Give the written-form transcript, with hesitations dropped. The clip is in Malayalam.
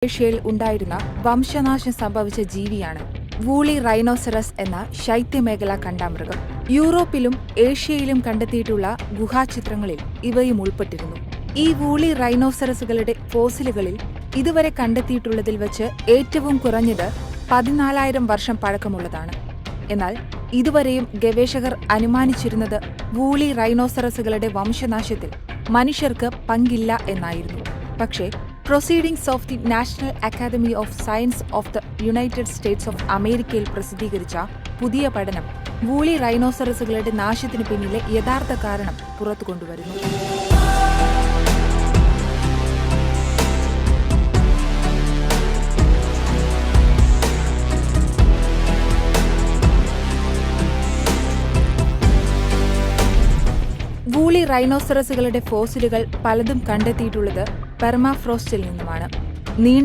ഏഷ്യയിൽ ഉണ്ടായിരുന്ന വംശനാശം സംഭവിച്ച ജീവിയാണ് വൂളി റൈനോസറസ് എന്ന ശൈത്യമേഖലാ കണ്ടാമൃഗം. യൂറോപ്പിലും ഏഷ്യയിലും കണ്ടെത്തിയിട്ടുള്ള ഗുഹാചിത്രങ്ങളിൽ ഇവയും ഉൾപ്പെട്ടിരുന്നു. ഈ വൂളി റൈനോസറസുകളുടെ ഫോസിലുകളിൽ ഇതുവരെ കണ്ടെത്തിയിട്ടുള്ളതിൽ വച്ച് ഏറ്റവും കുറഞ്ഞത് 14,000 വർഷം പഴക്കമുള്ളതാണ്. എന്നാൽ ഇതുവരെയും ഗവേഷകർ അനുമാനിച്ചിരുന്നത് വൂളി റൈനോസറസുകളുടെ വംശനാശത്തിൽ മനുഷ്യർക്ക് പങ്കില്ല എന്നായിരുന്നു. പക്ഷേ proceedings of the national academy of science of the united states of അമേരിക്കയിൽ പ്രസിദ്ധീകരിച്ച പുതിയ പഠനം വൂളി റൈനോസറസുകളുടെ നാശത്തിനു പിന്നിലെ യഥാർത്ഥ കാരണം പുറത്തു കൊണ്ടുവരുന്നു. വൂളി റൈനോസറസുകളുടെ ഫോസിലുകൾ പലതും കണ്ടെത്തിയിട്ടുള്ളത് പെർമാഫ്രോസ്റ്റിൽ നിന്നുമാണ്. നീണ്ട